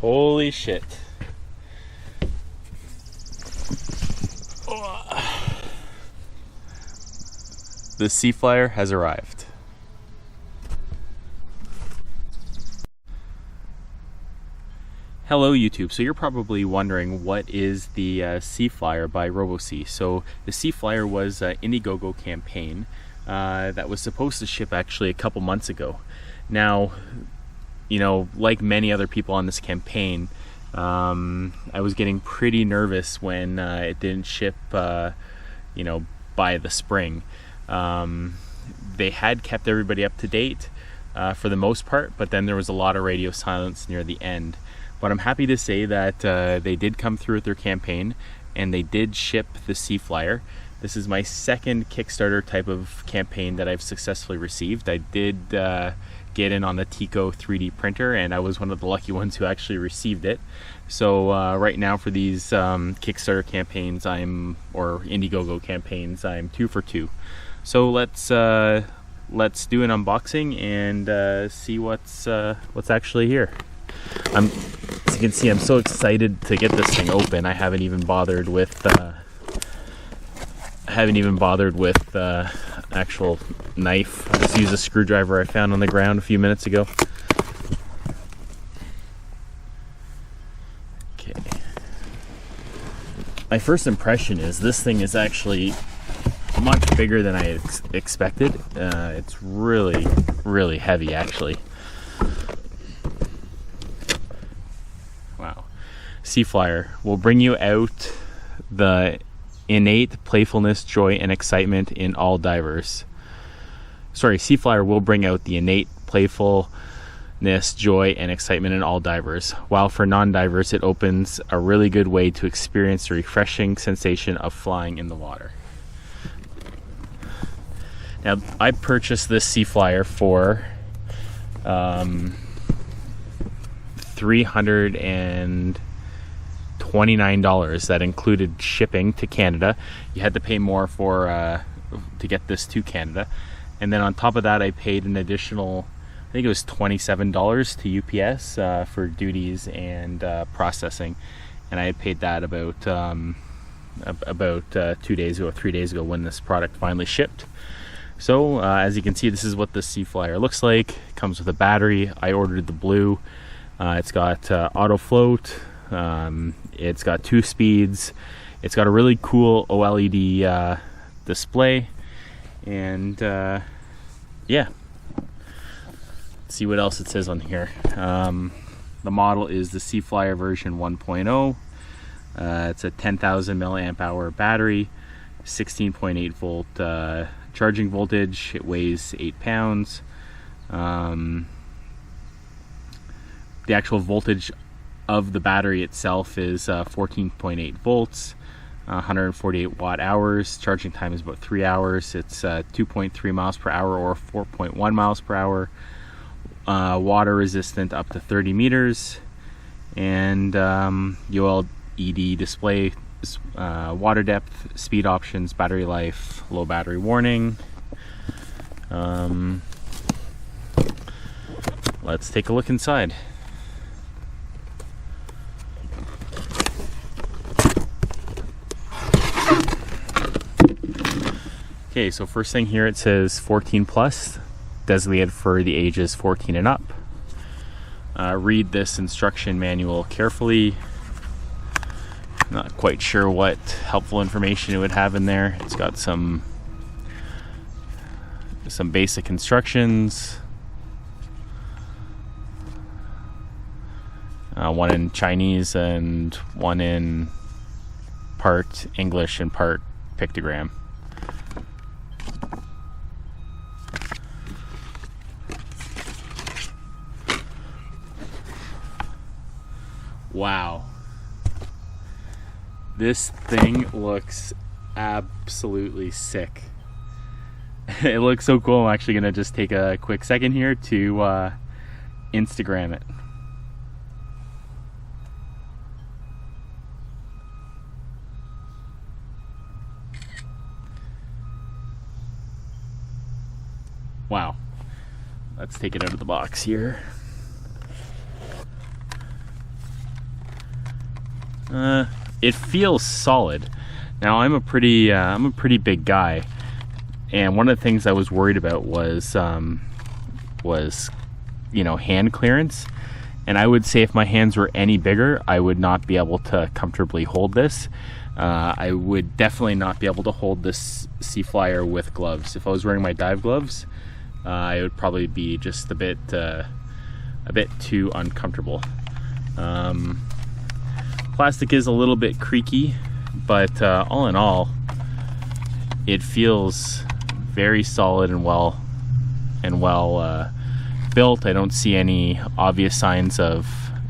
Holy shit. The Seaflyer has arrived. Hello YouTube. So you're probably wondering what is the Seaflyer by Robosea. So the Seaflyer was an Indiegogo campaign that was supposed to ship actually a couple months ago. Now, you know, like many other people on this campaign, I was getting pretty nervous when it didn't ship, you know, by the spring. They had kept everybody up to date for the most part, but then there was a lot of radio silence near the end. But I'm happy to say that they did come through with their campaign and they did ship the Seaflyer. This is my second Kickstarter type of campaign that I've successfully received. I did get in on the Tico 3D printer, and I was one of the lucky ones who actually received it. So right now for these Kickstarter campaigns, or Indiegogo campaigns, I'm 2 for 2. So let's do an unboxing and see what's actually here. As you can see, I'm so excited to get this thing open. I haven't even bothered with actual knife. I just used a screwdriver I found on the ground a few minutes ago. Okay. My first impression is this thing is actually much bigger than I expected. It's really, really heavy actually. Wow. Seaflyer will bring you out the innate playfulness, joy, and excitement in all divers. Sorry, Seaflyer will bring out the innate playfulness, joy, and excitement in all divers, while for non-divers it opens a really good way to experience the refreshing sensation of flying in the water. Now, I purchased this Seaflyer for $329. That included shipping to Canada. You had to pay more to get this to Canada, and then on top of that I paid an additional, I think it was $27 to UPS for duties and processing, and I had paid that about 2 days ago, 3 days ago, when this product finally shipped. So as you can see, this is what the Seaflyer looks like. It comes with a battery. I ordered the blue. It's got auto float. It's got 2 speeds. It's got a really cool OLED display, and yeah. Let's see what else it says on here. The model is the Seaflyer version 1.0. It's a 10,000 milliamp hour battery, 16.8 volt charging voltage. It weighs 8 pounds. The actual voltage of the battery itself is 14.8 volts, 148 watt hours. Charging time is about 3 hours. It's 2.3 miles per hour or 4.1 miles per hour. Water resistant up to 30 meters, and ULED display, water depth, speed options, battery life, low battery warning. Let's take a look inside. Okay, so first thing here, it says 14 plus, designated for the ages 14 and up. Read this instruction manual carefully. Not quite sure what helpful information it would have in there. It's got some basic instructions. One in Chinese and one in part English and part pictogram. Wow. This thing looks absolutely sick. It looks so cool. I'm actually gonna just take a quick second here to Instagram it. Wow. Let's take it out of the box here. It feels solid. Now I'm a pretty big guy, and one of the things I was worried about was you know, hand clearance. And I would say if my hands were any bigger, I would not be able to comfortably hold this. I would definitely not be able to hold this Seaflyer with gloves. If I was wearing my dive gloves, it would probably be just a bit too uncomfortable. Plastic is a little bit creaky, but all in all, it feels very solid and well built. I don't see any obvious signs of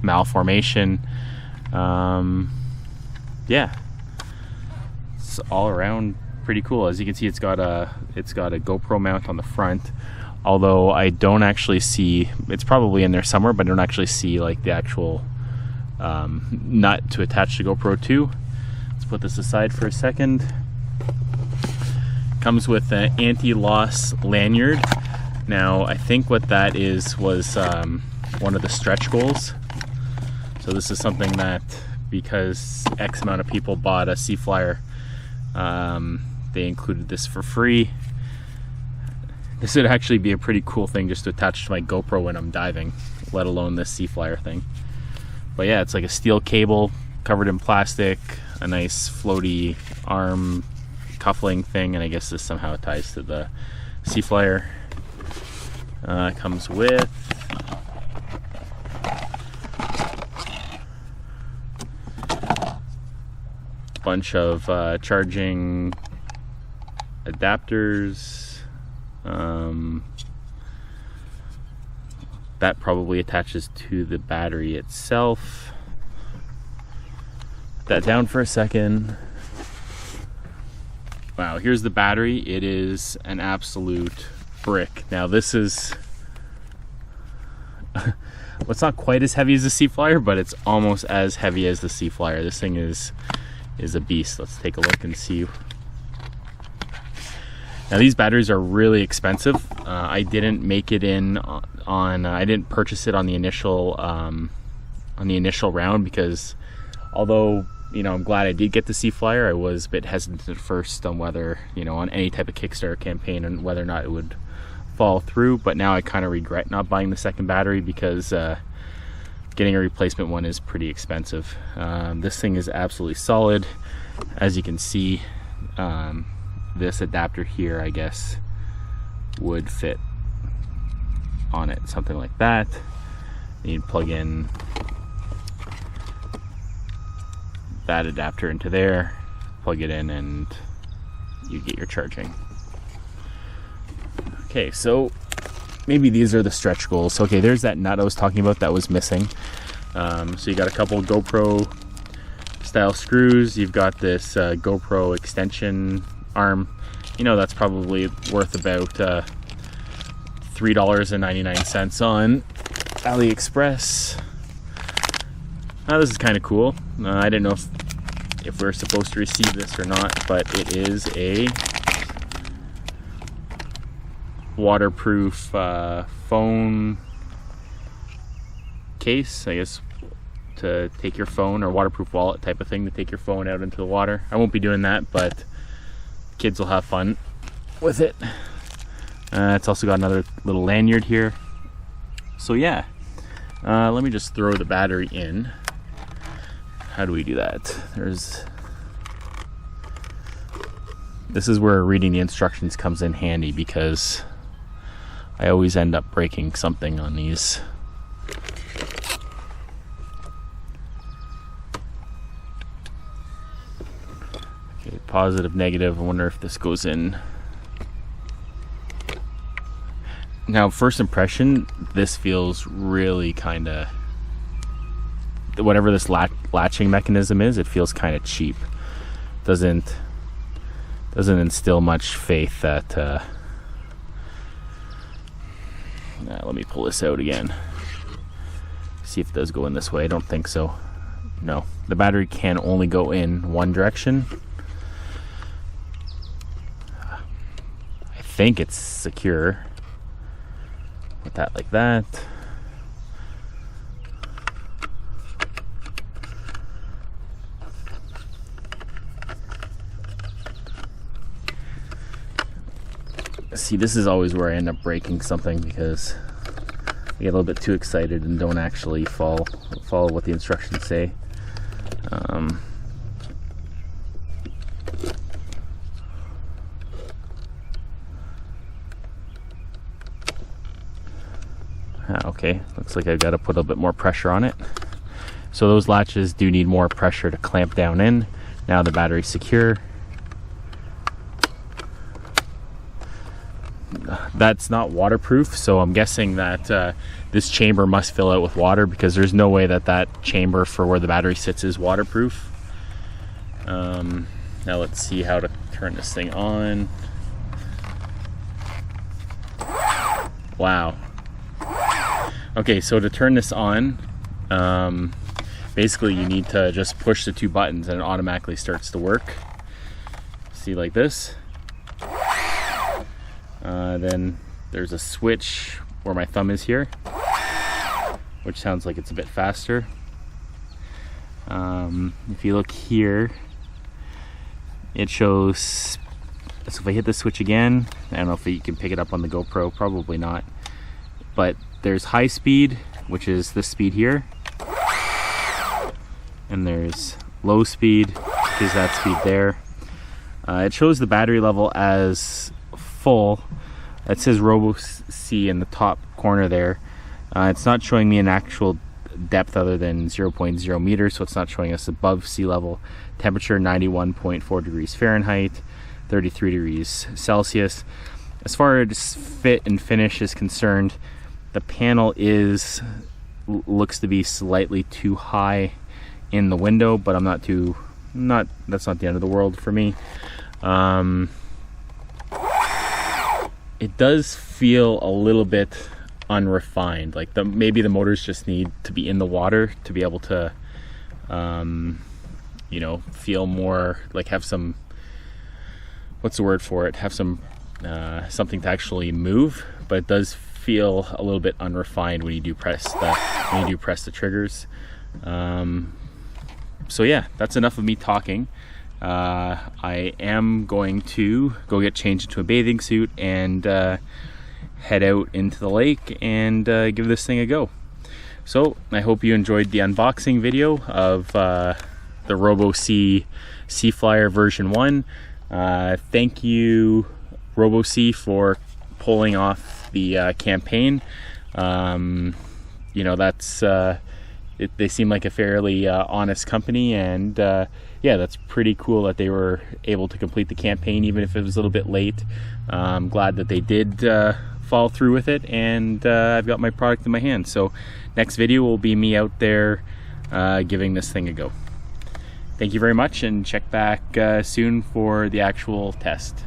malformation. Yeah, it's all around pretty cool. As you can see, it's got a GoPro mount on the front, although I don't actually see, it's probably in there somewhere, but I don't actually see like the actual nut to attach the GoPro to. Let's put this aside for a second. Comes with an anti-loss lanyard. Now I think what that is was one of the stretch goals. So this is something that, because X amount of people bought a Seaflyer, they included this for free. This would actually be a pretty cool thing just to attach to my GoPro when I'm diving, let alone this Seaflyer thing. But yeah, it's like a steel cable covered in plastic, a nice floaty arm cuffling thing, and I guess this somehow ties to the Seaflyer. Comes with a bunch of charging adapters. That probably attaches to the battery itself. Put that down for a second. Wow, here's the battery. It is an absolute brick. Now this is well, it's not quite as heavy as the Seaflyer, but it's almost as heavy as the Seaflyer. This thing is a beast. Let's take a look and see. Now these batteries are really expensive. I didn't make it in on I didn't purchase it on the initial round, because although, you know, I'm glad I did get the Seaflyer, I was a bit hesitant at first on whether, you know, on any type of Kickstarter campaign, and whether or not it would fall through. But now I kind of regret not buying the second battery, because getting a replacement one is pretty expensive. This thing is absolutely solid. As you can see, this adapter here, I guess, would fit on it, something like that. You'd plug in that adapter into there, plug it in, and you get your charging. Okay, so maybe these are the stretch goals. Okay, there's that nut I was talking about that was missing. So you got a couple GoPro style screws. You've got this GoPro extension arm. You know, that's probably worth about $3.99 on AliExpress. Now this is kind of cool. I didn't know if we're supposed to receive this or not, but it is a waterproof phone case, I guess, to take your phone, or waterproof wallet type of thing to take your phone out into the water. I won't be doing that, but kids will have fun with it. It's also got another little lanyard here. So yeah, let me just throw the battery in. How do we do that? This is where reading the instructions comes in handy, because I always end up breaking something on these. Okay, positive, negative. I wonder if this goes in. Now, first impression, this feels really kind of, whatever this latching mechanism is, it feels kind of cheap. Doesn't instill much faith that let me pull this out again, see if it does go in this way. I don't think so. No, the battery can only go in one direction. I think it's secure. Put that like that. See, this is always where I end up breaking something because I get a little bit too excited and don't actually follow what the instructions say. Okay, looks like I've got to put a little bit more pressure on it. So those latches do need more pressure to clamp down in. Now the battery's secure. That's not waterproof, so I'm guessing that this chamber must fill out with water, because there's no way that that chamber for where the battery sits is waterproof. Now let's see how to turn this thing on. Wow. Okay, so to turn this on, basically you need to just push the two buttons and it automatically starts to work. See, like this. Then there's a switch where my thumb is here, which sounds like it's a bit faster. If you look here, it shows, so if I hit the switch again, I don't know if you can pick it up on the GoPro, probably not, but there's high speed, which is this speed here, and there's low speed, which is that speed there. It shows the battery level as full. It says Robosea in the top corner there. It's not showing me an actual depth other than 0.0 meters, so it's not showing us above sea level. Temperature 91.4 degrees Fahrenheit, 33 degrees Celsius. As far as fit and finish is concerned, the panel looks to be slightly too high in the window, but that's not the end of the world for me. It does feel a little bit unrefined, like maybe the motors just need to be in the water to be able to you know, feel more like, have some, what's the word for it, have some something to actually move, but it does feel a little bit unrefined when you do press the triggers. So yeah, that's enough of me talking. I am going to go get changed into a bathing suit and head out into the lake and give this thing a go. So I hope you enjoyed the unboxing video of the Robosea Seaflyer version 1. Thank you, Robosea, for pulling off the campaign. You know, that's they seem like a fairly honest company, and yeah, that's pretty cool that they were able to complete the campaign even if it was a little bit late. I'm glad that they did follow through with it, and I've got my product in my hand. So next video will be me out there giving this thing a go. Thank you very much, and check back soon for the actual test.